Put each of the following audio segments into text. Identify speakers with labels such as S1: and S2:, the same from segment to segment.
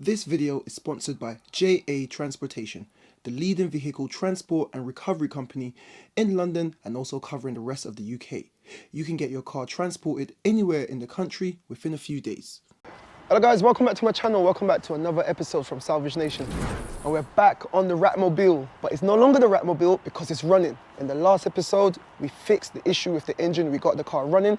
S1: This video is sponsored by JA Transportation, the leading vehicle transport and recovery company in London and also covering the rest of the UK. You can get your car transported anywhere in the country within a few days.
S2: Hello guys, welcome back to my channel. Welcome back to another episode from Salvage Nation. And we're back on the Ratmobile, but it's no longer the Ratmobile because it's running. In the last episode, we fixed the issue with the engine. We got the car running.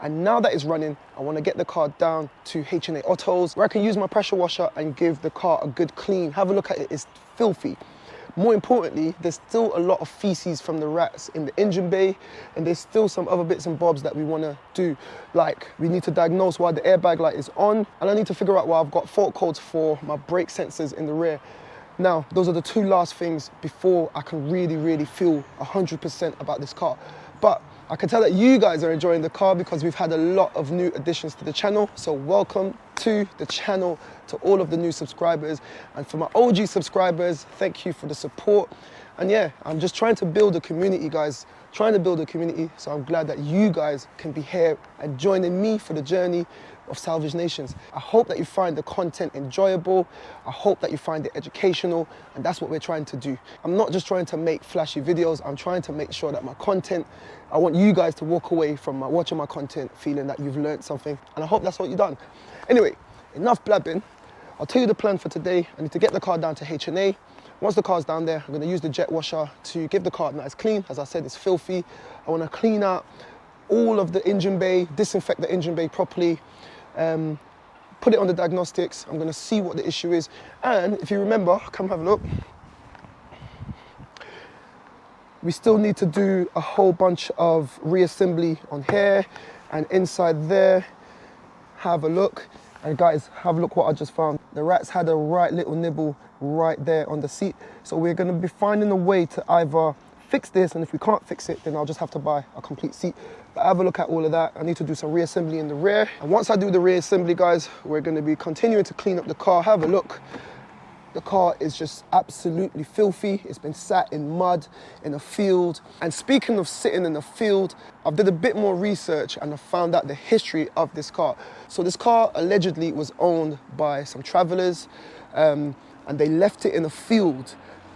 S2: And now that it's running, I want to get the car down to H&A Autos where I can use my pressure washer and give the car a good clean. Have a look at it, it's filthy. More importantly, there's still a lot of feces from the rats in the engine bay, and there's still some other bits and bobs that we want to do. Like, we need to diagnose why the airbag light is on, and I need to figure out why I've got fault codes for my brake sensors in the rear. Now, those are the two last things before I can really feel 100% about this car. But I can tell that you guys are enjoying the car because we've had a lot of new additions to the channel. So welcome to the channel, to all of the new subscribers. And for my OG subscribers, thank you for the support. And yeah, I'm just trying to build a community, guys. Trying to build a community. So I'm glad that you guys can be here and joining me for the journey of Salvage Nations. I hope that you find the content enjoyable. I hope that you find it educational, and that's what we're trying to do. I'm not just trying to make flashy videos. I'm trying to make sure that my content, I want you guys to walk away from watching my content feeling that you've learned something, and I hope that's what you've done. Anyway, enough blabbing. I'll tell you the plan for today. I need to get the car down to H&A. Once the car's down there, I'm going to use the jet washer to give the car a nice clean. As I said, it's filthy. I want to clean out all of the engine bay, disinfect the engine bay properly, put it on the diagnostics. I'm going to see what the issue is. And if you remember, come have a look. We still need to do a whole bunch of reassembly on here and inside there. Have a look. And guys, have a look what I just found. The rats had a right little nibble right there on the seat. So we're going to be finding a way to either fix this, and if we can't fix it, then I'll just have to buy a complete seat. But have a look at all of that. I need to do some reassembly in the rear. And once I do the reassembly, guys, we're going to be continuing to clean up the car. Have a look. The car is just absolutely filthy. It's been sat in mud in a field. And speaking of sitting in a field, I've did a bit more research and I found out the history of this car. So this car allegedly was owned by some travelers, and they left it in a field.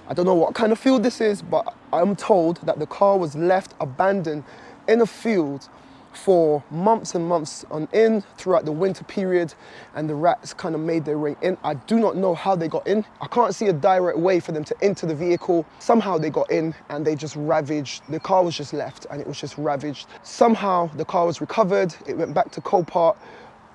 S2: I don't know what kind of field this is, but I'm told that the car was left abandoned in a field for months and months on end throughout the winter period, and the rats kind of made their way in. I do not know how they got in. I can't see a direct way for them to enter the vehicle. Somehow they got in and they just ravaged. The car was just left and it was just ravaged. Somehow the car was recovered. It went back to Copart.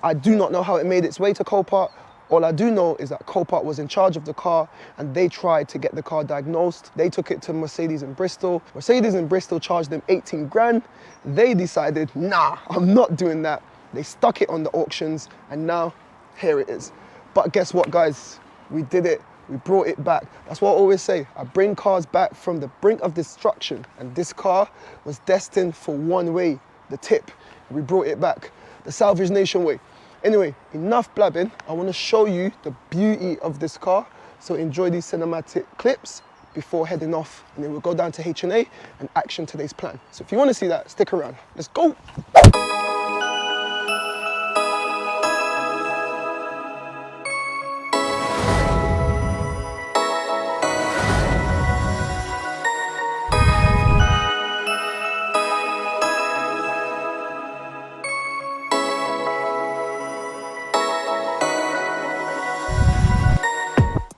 S2: I do not know how it made its way to Copart. All I do know is that Copart was in charge of the car and they tried to get the car diagnosed. They took it to Mercedes in Bristol. Mercedes in Bristol charged them 18 grand. They decided, nah, I'm not doing that. They stuck it on the auctions and now here it is. But guess what, guys? We did it. We brought it back. That's what I always say. I bring cars back from the brink of destruction, and this car was destined for one way, the tip. We brought it back, the Salvage Nation way. Anyway, enough blabbing. I want to show you the beauty of this car. So enjoy these cinematic clips before heading off, and then we'll go down to H&A and action today's plan. So if you want to see that, stick around. Let's go.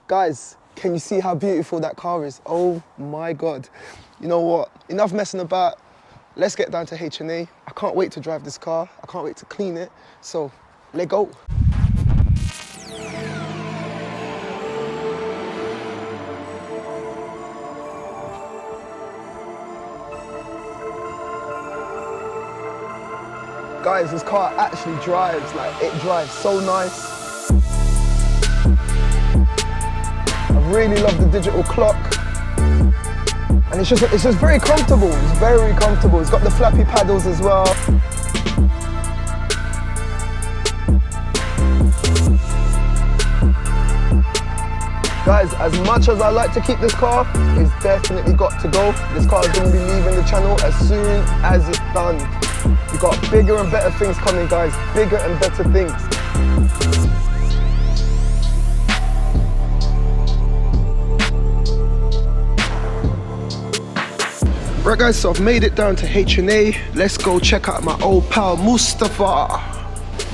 S2: Guys, can you see how beautiful that car is? Oh my God. You know what? Enough messing about. Let's get down to H&A. I can't wait to drive this car. I can't wait to clean it. So, let's go. Guys, this car actually drives, like, it drives so nice. I really love the digital clock, and it's just very comfortable. It's very comfortable. It's got the flappy paddles as well. Guys, as much as I like to keep this car, it's definitely got to go. This car is going to be leaving the channel as soon as it's done. We've got bigger and better things coming, guys. Bigger and better things. Right guys, so I've made it down to H&A. Let's go check out my old pal Mustafa,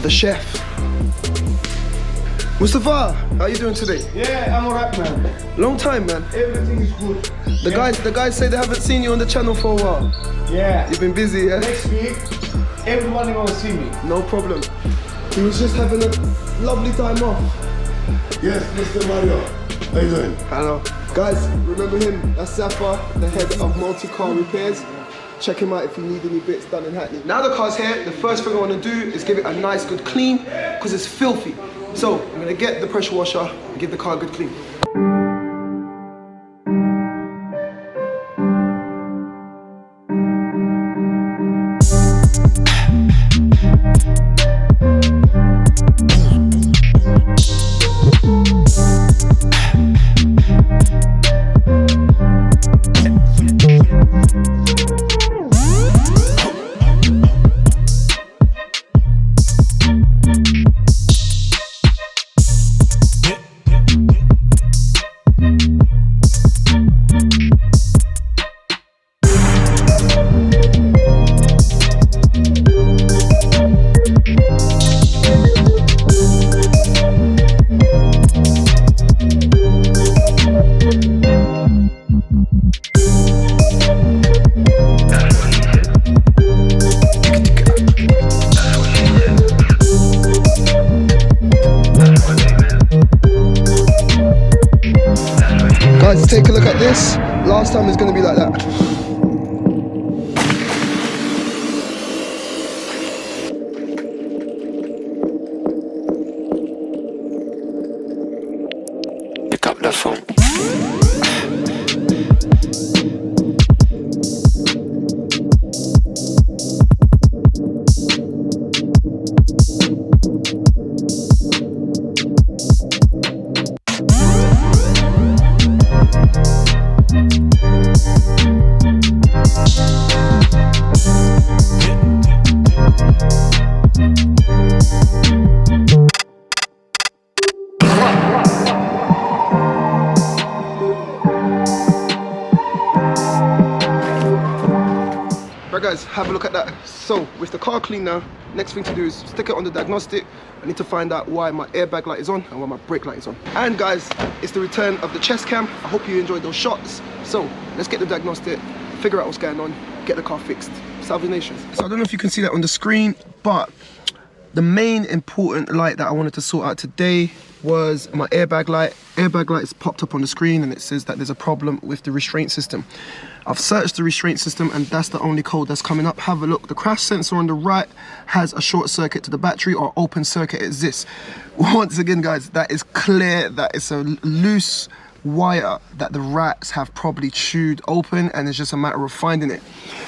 S2: the chef. Mustafa, how you doing today?
S3: Yeah, I'm alright, man.
S2: Long time, man.
S3: Everything is good.
S2: The guys say they haven't seen you on the channel for a while.
S3: Yeah.
S2: You've been busy, yeah?
S3: Next week, everybody gonna see me.
S2: No problem. He was just having a lovely time off.
S4: Yes, Mr. Mario. How you doing?
S2: Hello. Guys, remember him? That's Zafar, the head of multi-car repairs. Check him out if you need any bits done in Hackney. Now the car's here, the first thing I want to do is give it a nice good clean, because it's filthy. So I'm gonna get the pressure washer and give the car a good clean. Guys, take a look at this. Last time it's gonna be like that.
S5: Pick up the phone.
S2: Right guys, have a look at that. So with the car clean now, next thing to do is stick it on the diagnostic. I need to find out why my airbag light is on and why my brake light is on. And guys, it's the return of the chest cam. I hope you enjoyed those shots. So let's get the diagnostic, figure out what's going on, get the car fixed. Salvage Nation. So I don't know if you can see that on the screen, but the main important light that I wanted to sort out today was my airbag light. Airbag light is popped up on the screen and it says that there's a problem with the restraint system. I've searched the restraint system and that's the only code that's coming up. Have a look. The crash sensor on the right has a short circuit to the battery, or open circuit exists. Once again guys, that is clear that it's a loose wire that the rats have probably chewed open, and it's just a matter of finding it.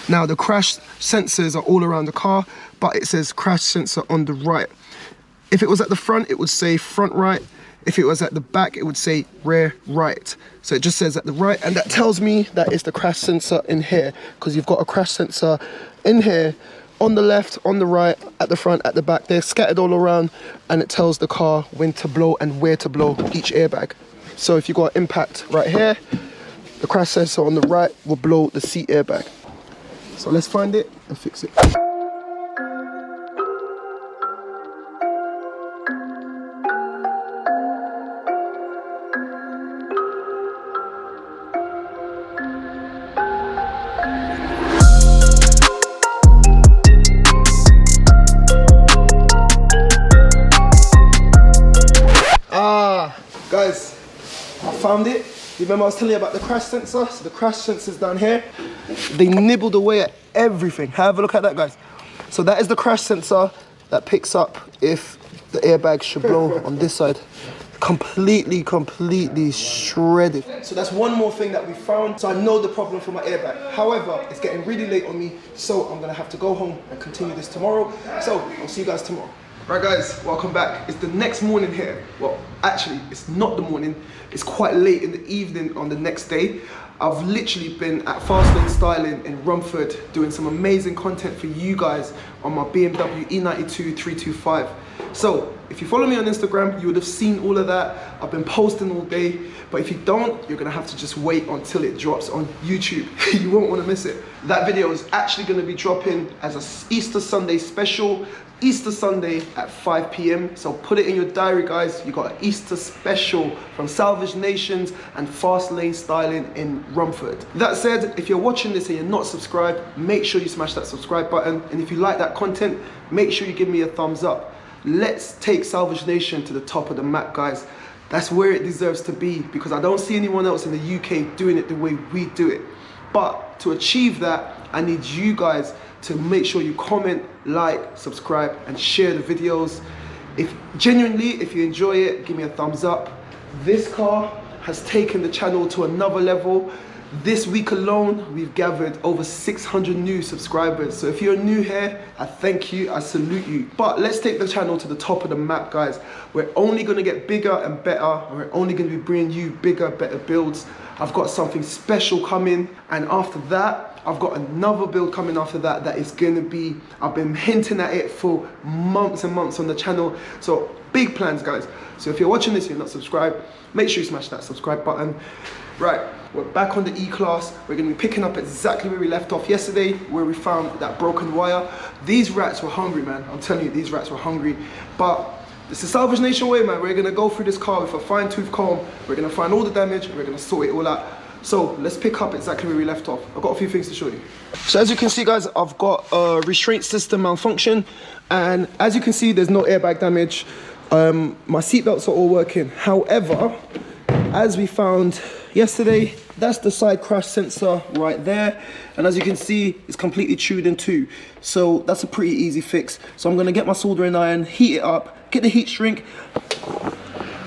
S2: Now the crash sensors are all around the car, but it says crash sensor on the right. If it was at the front, it would say front right. If it was at the back, it would say rear right. So it just says at the right, and that tells me that it's the crash sensor in here, because you've got a crash sensor in here, on the left, on the right, at the front, at the back. They're scattered all around, and it tells the car when to blow and where to blow each airbag. So if you've got impact right here, the crash sensor on the right will blow the seat airbag. So let's find it and fix it. Guys, I found it. You remember I was telling you about the crash sensor? So the crash sensor's down here. They nibbled away at everything. Have a look at that, guys. So that is the crash sensor that picks up if the airbag should blow on this side. Completely shredded. So that's one more thing that we found. So I know the problem for my airbag. However, it's getting really late on me, so I'm gonna have to go home and continue this tomorrow. So I'll see you guys tomorrow. Right guys, welcome back. It's the next morning here. Well, actually, it's not the morning. It's quite late in the evening on the next day. I've literally been at Fast Lane Styling in Romford doing some amazing content for you guys on my BMW E92 325. So,
S1: If you follow me on Instagram, you would have seen all of that. I've been posting all day, but if you don't, you're gonna have to just wait until it drops on YouTube. You won't wanna miss it. That video is actually gonna be dropping as a Easter Sunday special, Easter Sunday at 5 p.m. So put it in your diary, guys. You got an Easter special from Salvage Nations and Fast Lane Styling in Romford. That said, if you're watching this and you're not subscribed, make sure you smash that subscribe button. And if you like that content, make sure you give me a thumbs up. Let's take Salvage Nation to the top of the map, guys. That's where it deserves to be, because I don't see anyone else in the UK doing it the way we do it. But to achieve that, I need you guys to make sure you comment, like, subscribe, and share the videos. If you enjoy it, give me a thumbs up. This car has taken the channel to another level. This week alone, we've gathered over 600 new subscribers. So if you're new here, I thank you, I salute you. But let's take the channel to the top of the map, guys. We're only gonna get bigger and better, and we're only gonna be bringing you bigger, better builds. I've got something special coming, and after that, I've got another build coming after that that is gonna be, I've been hinting at it for months and months on the channel. So big plans, guys. So if you're watching this and you're not subscribed, make sure you smash that subscribe button. Right, we're back on the E-Class. We're gonna be picking up exactly where we left off yesterday, where we found that broken wire. These rats were hungry, man. I'm telling you, these rats were hungry. But this is Salvage Nation way, man. We're gonna go through this car with a fine-tooth comb. We're gonna find all the damage, and we're gonna sort it all out. So let's pick up exactly where we left off. I've got a few things to show you. So as you can see, guys, I've got a restraint system malfunction, and as you can see, there's no airbag damage. My seatbelts are all working. However, as we found yesterday, that's the side crash sensor right there, and as you can see, it's completely chewed in two. So that's a pretty easy fix. So I'm gonna get my soldering iron, heat it up, get the heat shrink.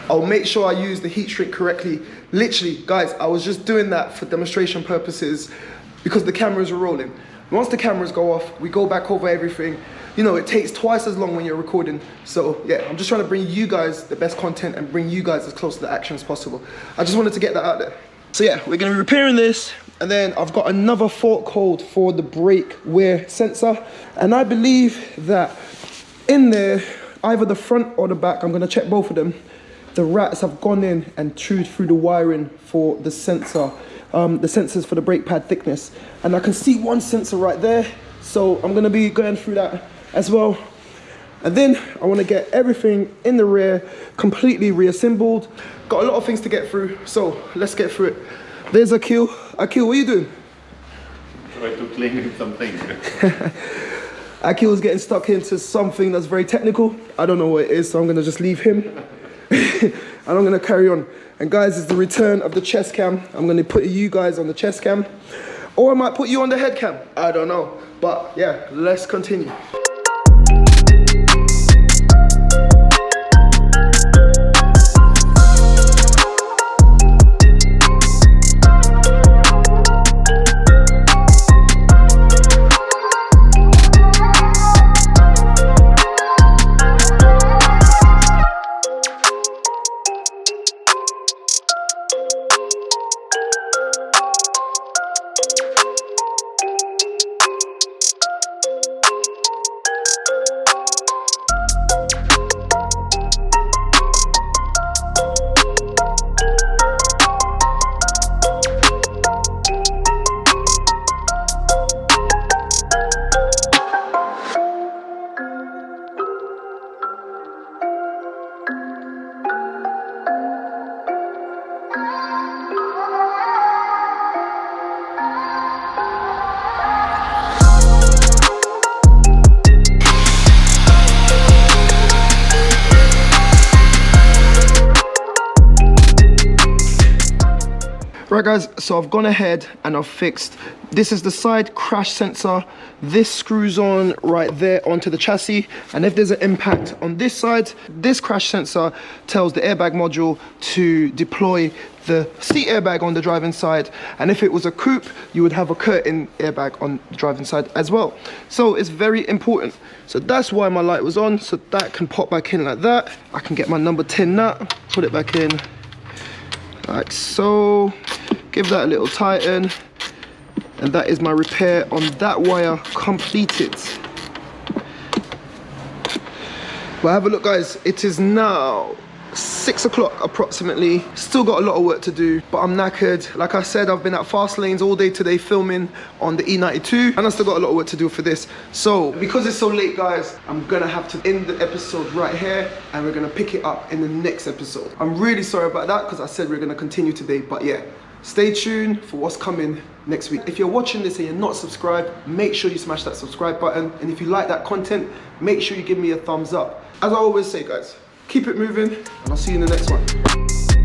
S1: I'll make sure I use the heat shrink correctly. Literally, guys, I was just doing that for demonstration purposes because the cameras are rolling. Once the cameras go off, we go back over everything. You know, it takes twice as long when you're recording. So yeah, I'm just trying to bring you guys the best content and bring you guys as close to the action as possible. I just wanted to get that out there. So yeah, we're gonna be repairing this, and then I've got another fault code for the brake wear sensor. And I believe that in there, either the front or the back, I'm gonna check both of them, the rats have gone in and chewed through the wiring for the sensor, the sensors for the brake pad thickness. And I can see one sensor right there, so I'm gonna be going through that as well. And then I wanna get everything in the rear completely reassembled. Got a lot of things to get through, so let's get through it. There's Akil. Akil, what are you doing?
S6: Try to clean something.
S1: Akil's getting stuck into something that's very technical. I don't know what it is, so I'm gonna just leave him. And I'm gonna carry on. And guys, it's the return of the chest cam. I'm gonna put you guys on the chest cam, or I might put you on the head cam. I don't know, but yeah, let's continue. Right guys, so I've gone ahead and I've fixed, this is the side crash sensor. This screws on right there onto the chassis, and if there's an impact on this side, this crash sensor tells the airbag module to deploy the seat airbag on the driving side, and if it was a coupe, you would have a curtain airbag on the driving side as well. So it's very important. So that's why my light was on, so that can pop back in like that. I can get my number 10 nut, put it back in like so, give that a little tighten, and that is my repair on that wire completed.
S2: But have a look, guys. It is now 6 o'clock approximately. Still got a lot of work to do, but I'm knackered. Like I said, I've been at fast lanes all day today filming on the E92, and I still got a lot of work to do for this. So because it's so late, guys, I'm gonna have to end the episode right here, and we're gonna pick it up in the next episode. I'm really sorry about that, because I said we're gonna continue today, but yeah, stay tuned for what's coming next week. If you're watching this and you're not subscribed, make sure you smash that subscribe button, and if you like that content, make sure you give me a thumbs up. As I always say, guys, keep it moving, and I'll see you in the next one.